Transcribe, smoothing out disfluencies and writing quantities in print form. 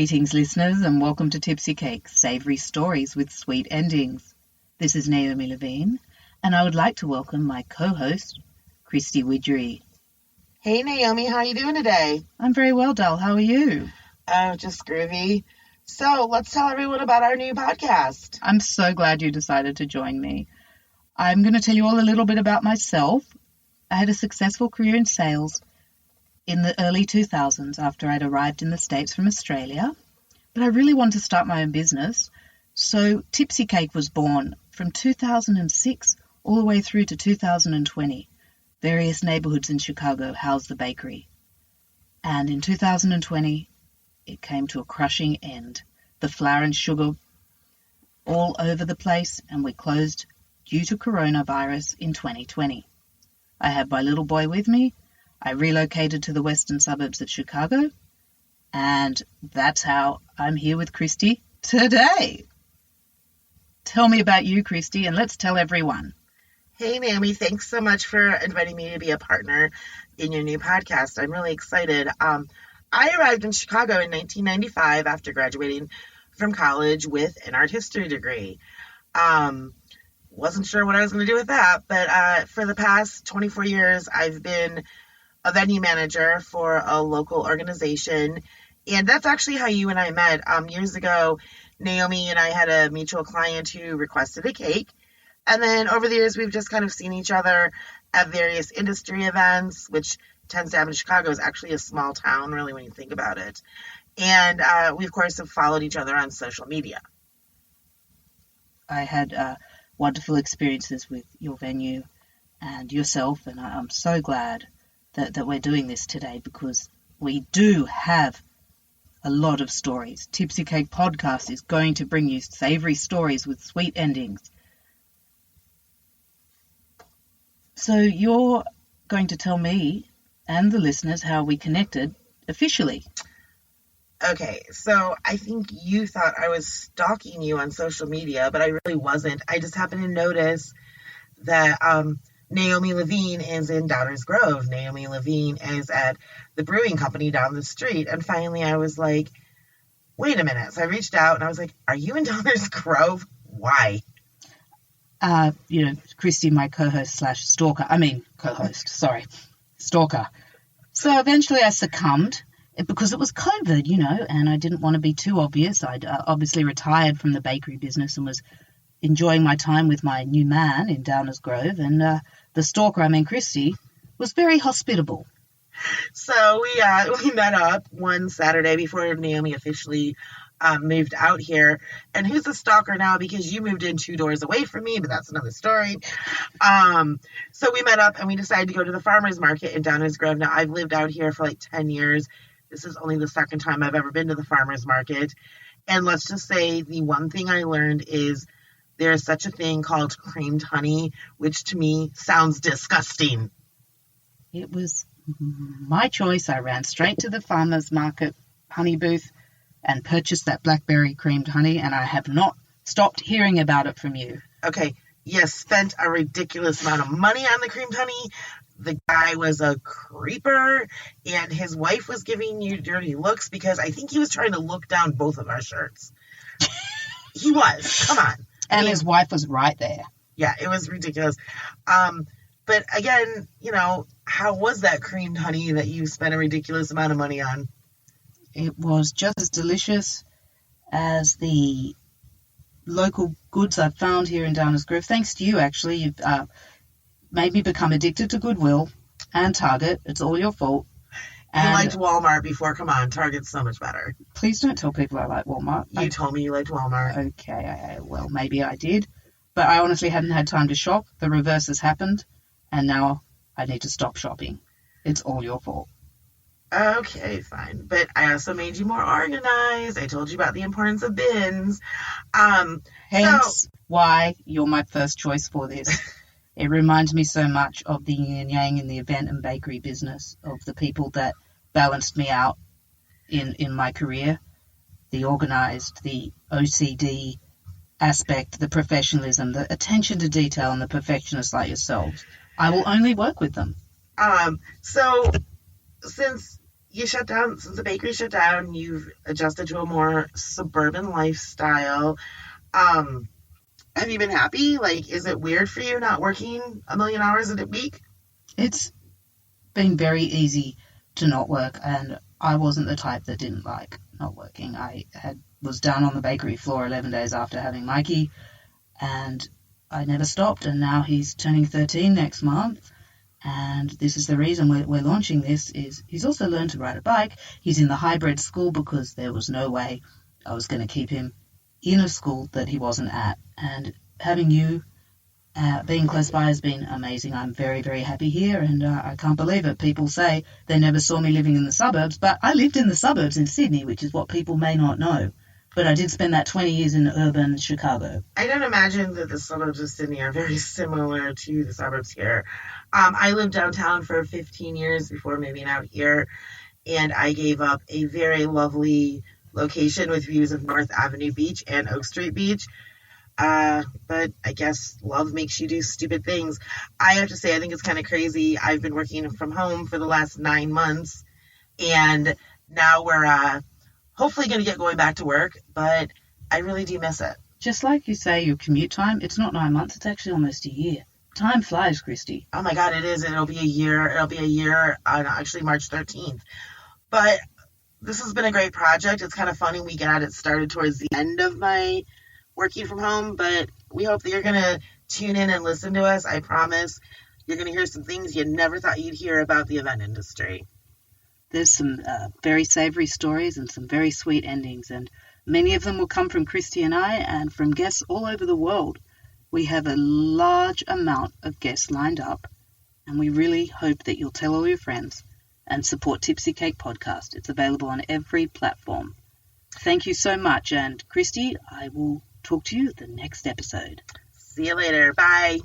Greetings, listeners, and welcome to Tipsy Cake, savoury stories with sweet endings. This is Naomi Levine, and I would like to welcome my co-host, Kristy Widgery. Hey, Naomi, how are you doing today? I'm very well, doll. How are you? Oh, just groovy. So, let's tell everyone about our new podcast. I'm so glad you decided to join me. I'm going to tell you all a little bit about myself. I had a successful career in sales in the early 2000s after I'd arrived in the States from Australia, but I really wanted to start my own business, so Tipsy Cake was born from 2006 all the way through to 2020. Various neighborhoods in Chicago housed the bakery, and in 2020 it came to a crushing end. The flour and sugar all over the place, and we closed due to coronavirus in 2020. I had my little boy with me. I relocated to the western suburbs of Chicago, and that's how I'm here with Kristy today. Tell me about you, Kristy, and let's tell everyone. Hey, Naomi, thanks so much for inviting me to be a partner in your new podcast. I'm really excited. I arrived in Chicago in 1995 after graduating from college with an art history degree. Wasn't sure what I was going to do with that, but for the past 24 years, I've been a venue manager for a local organization, and that's actually how you and I met. Years ago, Naomi and I had a mutual client who requested a cake, and then over the years, we've just kind of seen each other at various industry events, which tends to happen in Chicago. Is actually a small town, really, when you think about it, and we, of course, have followed each other on social media. I had wonderful experiences with your venue and yourself, and I'm so glad that we're doing this today, because we do have a lot of stories. Tipsy Cake Podcast is going to bring you savoury stories with sweet endings. So you're going to tell me and the listeners how we connected officially. Okay, so I think you thought I was stalking you on social media, but I really wasn't. I just happened to notice that Naomi Levine is in Downers Grove. Naomi Levine is at the brewing company down the street. And finally I was like, wait a minute. So I reached out and I was like, are you in Downers Grove? Why? Kristy, my stalker. So eventually I succumbed because it was COVID, and I didn't want to be too obvious. I'd obviously retired from the bakery business and was enjoying my time with my new man in Downers Grove, and the stalker, Kristy, was very hospitable. So we met up one Saturday before Naomi officially moved out here. And who's the stalker now? Because you moved in 2 doors away from me, but that's another story. So we met up and we decided to go to the farmer's market in Downers Grove. Now, I've lived out here for like 10 years. This is only the second time I've ever been to the farmer's market. And let's just say the one thing I learned is there is such a thing called creamed honey, which to me sounds disgusting. It was my choice. I ran straight to the farmer's market honey booth and purchased that blackberry creamed honey, and I have not stopped hearing about it from you. Okay, you spent a ridiculous amount of money on the creamed honey. The guy was a creeper, and his wife was giving you dirty looks because I think he was trying to look down both of our shirts. He was. Come on. And his wife was right there. Yeah, it was ridiculous. But again, how was that creamed honey that you spent a ridiculous amount of money on? It was just as delicious as the local goods I've found here in Downers Grove. Thanks to you, actually. You've made me become addicted to Goodwill and Target. It's all your fault. You liked Walmart before. Come on, Target's so much better. Please don't tell people I like Walmart. You told me you liked Walmart. Okay, well, maybe I did. But I honestly hadn't had time to shop. The reverse has happened, and now I need to stop shopping. It's all your fault. Okay, fine. But I also made you more organized. I told you about the importance of bins. Hence why you're my first choice for this. It reminds me so much of the yin and yang in the event and bakery business, of the people that balanced me out in my career. The organized, the OCD aspect, the professionalism, the attention to detail, and the perfectionists like yourselves. I will only work with them. So since you shut down, since the bakery shut down, you've adjusted to a more suburban lifestyle. Um, have you been happy? Like, is it weird for you not working a million hours a week? It's been very easy to not work, and I wasn't the type that didn't like not working. Was down on the bakery floor 11 days after having Mikey, and I never stopped, and now he's turning 13 next month. And this is the reason we're launching this, is he's also learned to ride a bike. He's in the hybrid school because there was no way I was going to keep him in a school that he wasn't at. And having you being close by has been amazing. I'm very, very happy here, and I can't believe it. People say they never saw me living in the suburbs, but I lived in the suburbs in Sydney, which is what people may not know. But I did spend that 20 years in urban Chicago. I don't imagine that the suburbs of Sydney are very similar to the suburbs here. I lived downtown for 15 years before moving out here, and I gave up a very lovely location with views of North Avenue Beach and Oak Street Beach. But I guess love makes you do stupid things. I have to say, I think it's kind of crazy. I've been working from home for the last 9 months, and now we're hopefully going to get going back to work, but I really do miss it. Just like you say, your commute time, it's not 9 months, it's actually almost a year. Time flies, Kristy. Oh my God, it is. It'll be a year. It'll be a year on actually March 13th. But this has been a great project. It's kind of funny we got it started towards the end of my working from home, but we hope that you're going to tune in and listen to us. I promise you're going to hear some things you never thought you'd hear about the event industry. There's some very savory stories and some very sweet endings, and many of them will come from Kristy and I and from guests all over the world. We have a large amount of guests lined up, and we really hope that you'll tell all your friends and support Tipsy Cake Podcast. It's available on every platform. Thank you so much, and Kristy, I will talk to you the next episode. See you later. Bye.